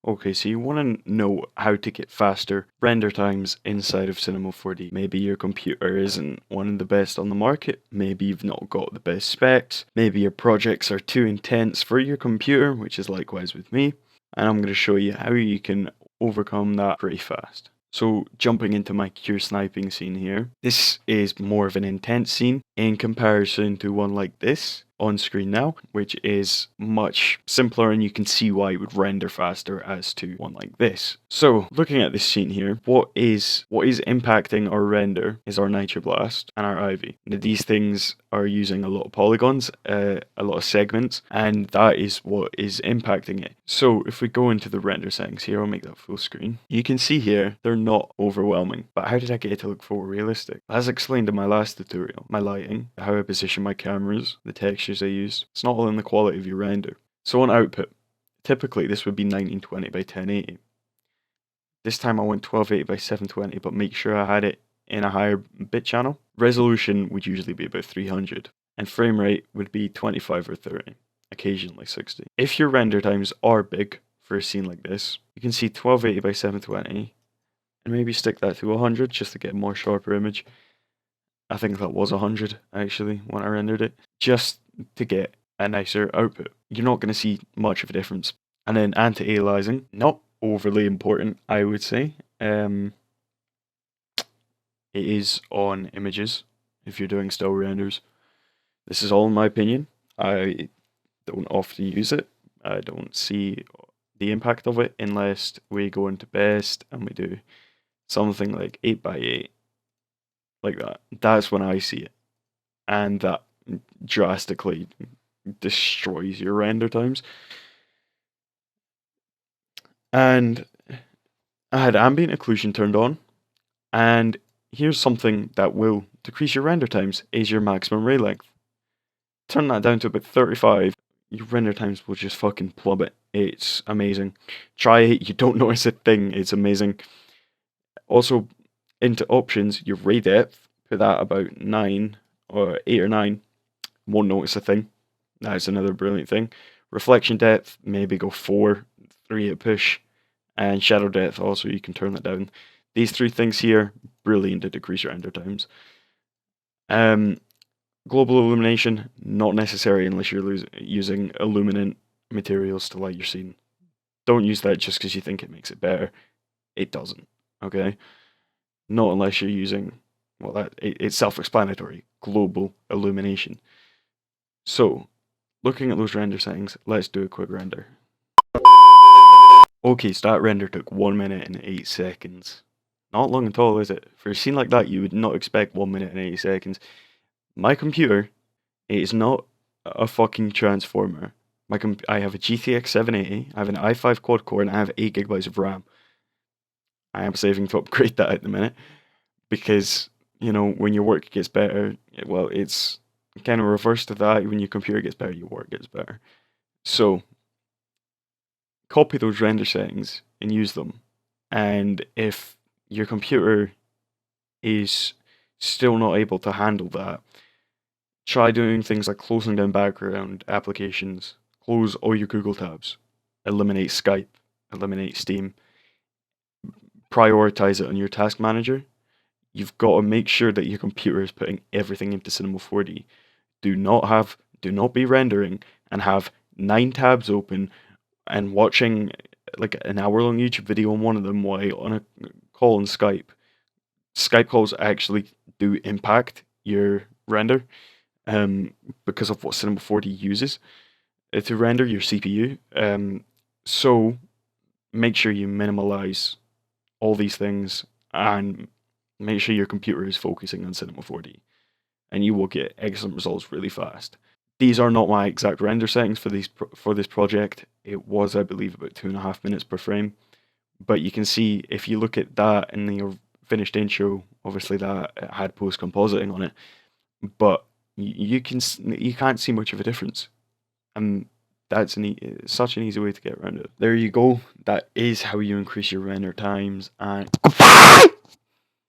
Okay, so you want to know how to get faster render times inside of Cinema 4D. Maybe your computer isn't one of the best on the market, maybe you've not got the best specs, maybe your projects are too intense for your computer, which is likewise with me, and I'm going to show you how you can overcome that pretty fast. So jumping into my cure sniping scene here, this is more of an intense scene in comparison to one like this on screen now, which is much simpler, and you can see why it would render faster as to one like this. So looking at this scene here, what is impacting our render is our Nitroblast and our Ivy. Now, these things are using a lot of polygons, a lot of segments, and that is what is impacting it. So if we go into the render settings here, I'll make that full screen. You can see here they're not overwhelming, but how did I get it to look photorealistic? As explained in my last tutorial, my lighting, how I position my cameras, the textures I use, it's not all in the quality of your render. So on output, typically this would be 1920 by 1080. This time I went 1280 by 720, but make sure I had it in a higher bit channel. Resolution would usually be about 300, and frame rate would be 25 or 30, occasionally 60. If your render times are big for a scene like this, you can see 1280 by 720, and maybe stick that to 100 just to get a more sharper image. I think that was 100 actually when I rendered it, just to get a nicer output. You're not going to see much of a difference. And then anti-aliasing, not overly important, I would say. It is on images if you're doing still renders. This is all in my opinion. I don't often use it. I don't see the impact of it unless we go into best and we do something like 8x8, like that. That's when I see it, and that drastically destroys your render times. And I had ambient occlusion turned on, and here's something that will decrease your render times, is your maximum ray length. Turn that down to about 35, your render times will just fucking plummet. It's amazing. Try it, you don't notice a thing, it's amazing. Also, into options, your ray depth, put that about 9 or 8 or 9, won't notice a thing. That's another brilliant thing. Reflection depth, maybe go 4, 3 at push, and shadow depth also, you can turn that down. These three things here, brilliant to decrease your render times. Global illumination, not necessary unless you're using illuminant materials to light your scene. Don't use that just because you think it makes it better. It doesn't, okay? Not unless you're using, well, it's self-explanatory, global illumination. So, looking at those render settings, let's do a quick render. Okay, so that render took 1 minute and 8 seconds. Not long at all, is it? For a scene like that, you would not expect 1 minute and 80 seconds. My computer, it is not a fucking transformer. I have a GTX 780, I have an i5 quad core, and I have 8 gigabytes of RAM. I am saving to upgrade that at the minute, because, you know, when your work gets better, well, it's kind of reverse to that. When your computer gets better, your work gets better. So, copy those render settings and use them. And if your computer is still not able to handle that, try doing things like closing down background applications, close all your Google tabs, eliminate Skype, eliminate Steam, prioritize it on your task manager. You've got to make sure that your computer is putting everything into Cinema 4D. Do not be rendering and have 9 tabs open and watching like an hour-long YouTube video on one of them while on a call on Skype. Skype calls actually do impact your render because of what Cinema 4D uses to render your CPU. So make sure you minimize all these things and make sure your computer is focusing on Cinema 4D, and you will get excellent results really fast. These are not my exact render settings for this project. It was, I believe, about 2.5 minutes per frame. But you can see, if you look at that in the finished intro, obviously that had post-compositing on it. But you can't see much of a difference. And that's such an easy way to get around it. There you go. That is how you increase your render times. And